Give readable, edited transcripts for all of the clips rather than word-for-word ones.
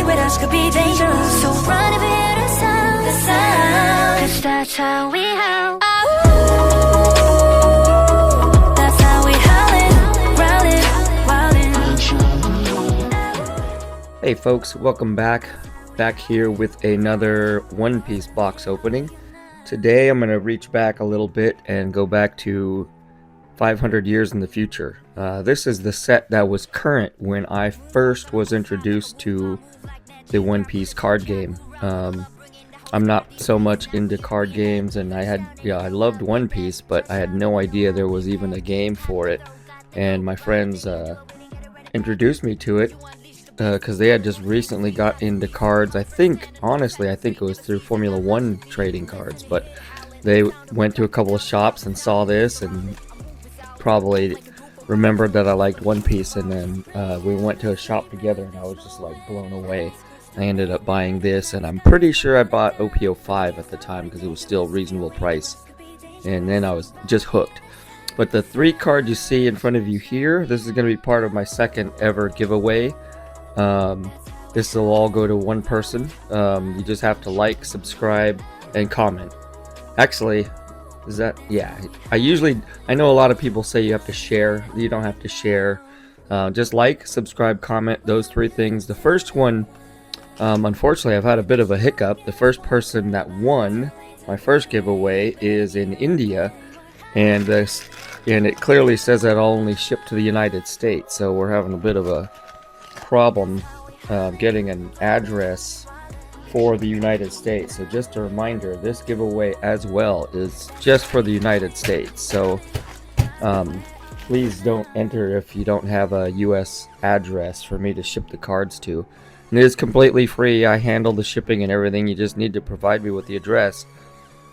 with us could be dangerous. So run if you hear the sound, cause that's how we howl. That's how we howlin', growlin', wildin'. Hey folks, welcome back here with another One Piece box opening. Today I'm going to reach back a little bit and go back to 500 years in the future. This is the set that was current when I first was introduced to the One Piece card game. I'm not so much into card games, and I loved One Piece, but I had no idea there was even a game for it. And my friends introduced me to it because they had just recently got into cards. Honestly, I think it was through Formula One trading cards, but they went to a couple of shops and saw this and probably remembered that I liked One Piece, and then we went to a shop together and I was just like blown away. I ended up buying this, and I'm pretty sure I bought OP05 at the time because it was still a reasonable price, and then I was just hooked. But the 3 card you see in front of you here, this is going to be part of my second ever giveaway. This will all go to one person. You just have to like, subscribe, and comment. Actually, I know a lot of people say you have to share. You don't have to share. Just like, subscribe, comment, those 3 things. The first one, unfortunately, I've had a bit of a hiccup. The first person that won my first giveaway is in India, and it clearly says that I'll only ship to the United States. So we're having a bit of a problem getting an address for the United States. So just a reminder, this giveaway as well is just for the United States. So please don't enter if you don't have a US address for me to ship the cards to. And it is completely free. I handle the shipping and everything. You just need to provide me with the address.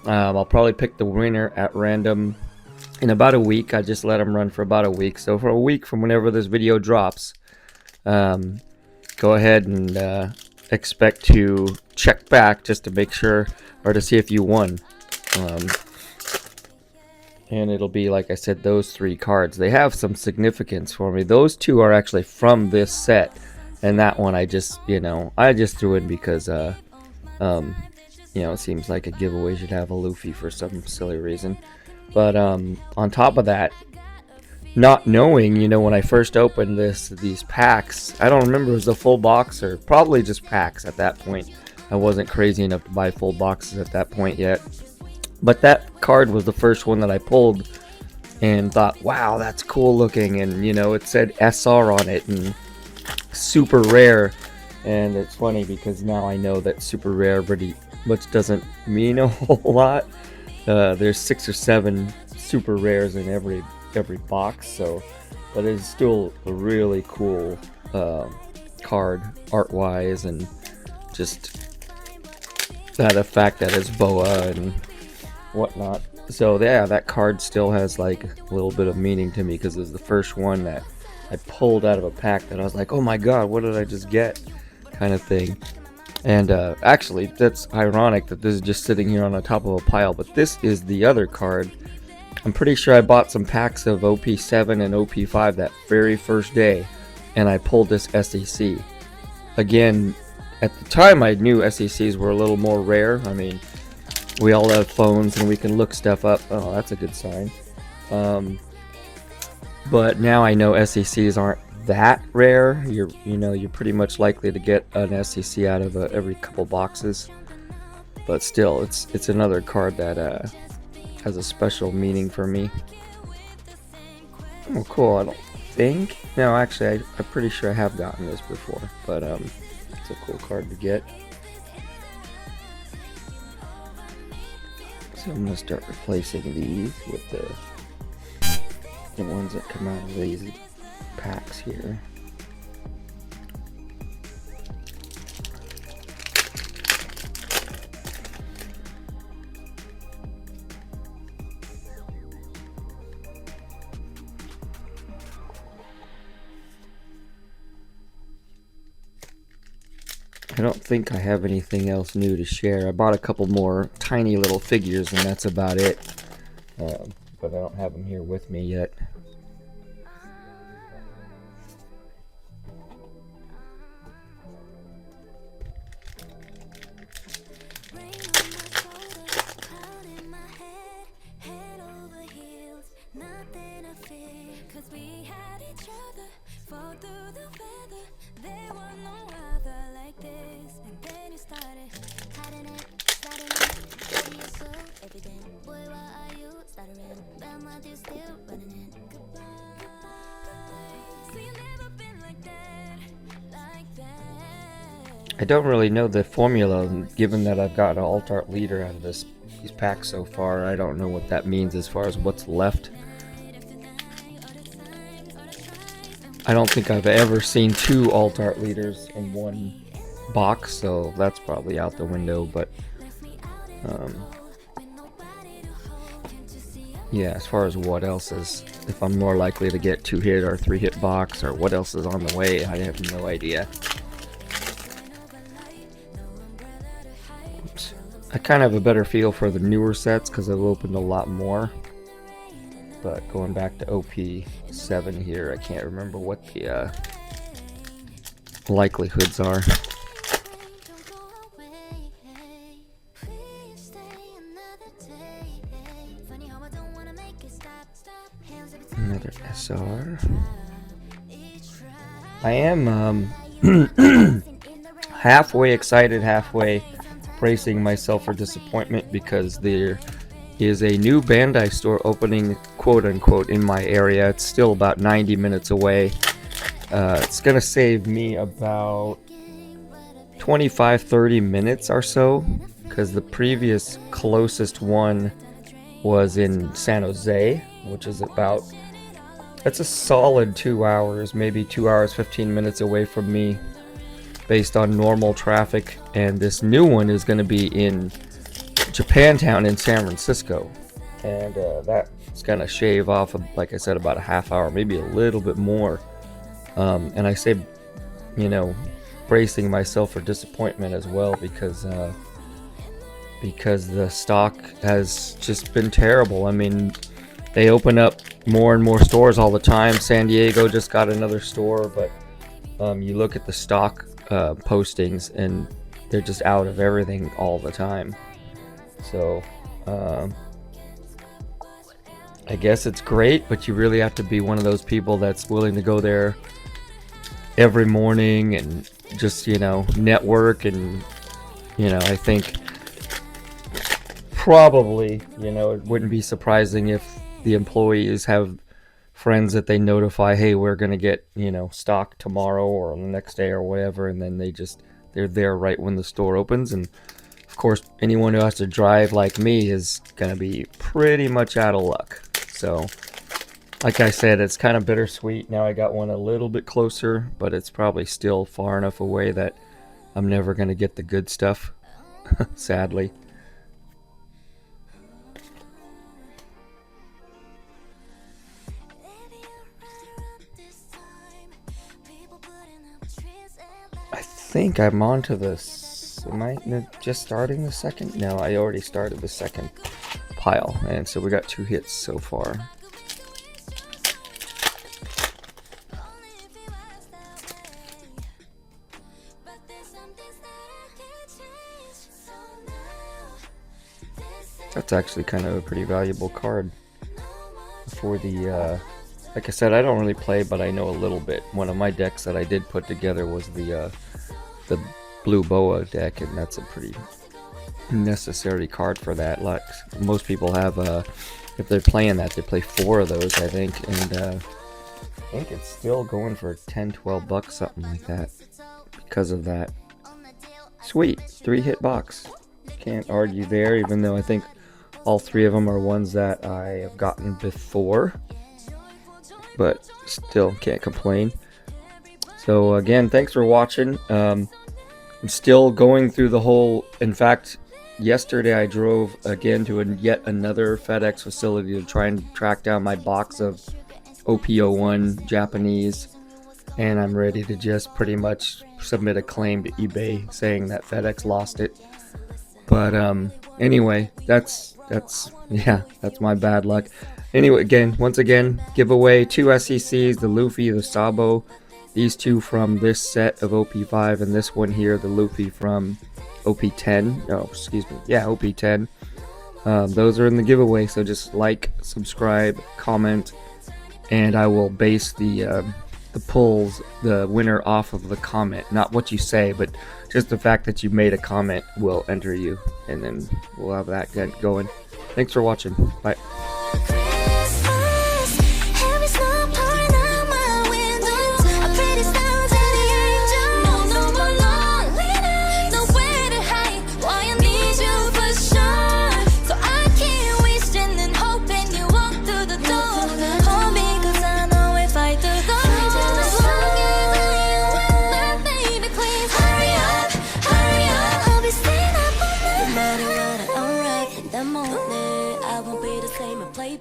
I'll probably pick the winner at random in about a week. I just let them run for about a week. So for a week from whenever this video drops, go ahead and expect to check back just to make sure, or to see if you won. And it'll be, like I said, those 3 cards. They have some significance for me. Those 2 are actually from this set, and that one I just threw in because it seems like a giveaway should have a Luffy for some silly reason. But on top of that, not knowing, when I first opened these packs, I don't remember if it was a full box or probably just packs at that point. I wasn't crazy enough to buy full boxes at that point yet. But that card was the first one that I pulled and thought, wow, that's cool looking. And, it said SR on it and super rare. And it's funny because now I know that super rare pretty much doesn't mean a whole lot. There's 6 or 7 super rares in every box, but it's still a really cool card art wise, and just the fact that it's boa and whatnot. So yeah, that card still has like a little bit of meaning to me because it's the first one that I pulled out of a pack that I was like, oh my god, what did I just get, kind of thing. And actually, that's ironic that this is just sitting here on the top of a pile, but this is the other card. I'm pretty sure I bought some packs of OP7 and OP5 that very first day, and I pulled this SEC. Again, at the time I knew SECs were a little more rare. I mean, we all have phones and we can look stuff up. Oh, that's a good sign. But now I know SECs aren't that rare. You're pretty much likely to get an SEC out of every couple boxes. But still, it's another card that has a special meaning for me. Oh, cool. I don't think. No, actually, I'm pretty sure I have gotten this before. But it's a cool card to get. So I'm gonna start replacing these with the ones that come out of these packs here. I don't think I have anything else new to share. I bought a couple more tiny little figures and that's about it. But I don't have them here with me yet. I don't really know the formula, given that I've got an alt art leader out of these packs so far. I don't know what that means as far as what's left. I don't think I've ever seen 2 alt art leaders in one box, so that's probably out the window. But yeah, as far as what else is, if I'm more likely to get 2-hit or 3-hit box, or what else is on the way, I have no idea. I kind of have a better feel for the newer sets because I've opened a lot more. But going back to OP7 here, I can't remember what the likelihoods are. Another SR. I am halfway excited, halfway bracing myself for disappointment, because there is a new Bandai store opening, quote unquote, in my area. It's still about 90 minutes away. It's gonna save me about 25-30 minutes or so, because the previous closest one was in San Jose, which is about, that's a solid 2 hours, maybe 2 hours 15 minutes away from me based on normal traffic. And this new one is going to be in Japantown in San Francisco, and that's going to shave off, like I said, about a half hour, maybe a little bit more. And I say, you know, bracing myself for disappointment as well, because the stock has just been terrible. I mean, they open up more and more stores all the time. San Diego just got another store, but you look at the stock postings and they're just out of everything all the time. So I guess it's great, but you really have to be one of those people that's willing to go there every morning and just, you know, network. And, you know, I think probably, you know, it wouldn't be surprising if the employees have friends that they notify, hey, we're going to get, you know, stock tomorrow or the next day or whatever, and then they're there right when the store opens. And of course, anyone who has to drive like me is going to be pretty much out of luck. So like I said, it's kind of bittersweet. Now I got one a little bit closer, but it's probably still far enough away that I'm never going to get the good stuff, sadly. I think I'm on to this. Am I just starting the second? No, I already started the second pile, and so we got 2 hits so far. That's actually kind of a pretty valuable card for the like I said, I don't really play, but I know a little bit. One of my decks that I did put together was the Blue Boa deck, and that's a pretty necessary card for that. Like most people have, if they're playing that, they play 4 of those, I think, and I think it's still going for 10-12 bucks, something like that, because of that. Sweet, 3-hit box. Can't argue there, even though I think all 3 of them are ones that I have gotten before, but still can't complain. So again, thanks for watching. I'm still going through the whole, in fact, yesterday I drove again to yet another FedEx facility to try and track down my box of OP01 Japanese, and I'm ready to just pretty much submit a claim to eBay saying that FedEx lost it. But anyway, that's my bad luck. Anyway, once again, giveaway 2 SECs, the Luffy, the Sabo, these 2 from this set of OP5, and this one here, the Luffy from OP10. Oh, excuse me. Yeah, OP10. Those are in the giveaway, so just like, subscribe, comment, and I will base the pulls, the winner, off of the comment. Not what you say, but just the fact that you made a comment will enter you, and then we'll have that going. Thanks for watching. Bye. Christmas.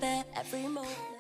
baby, every moment.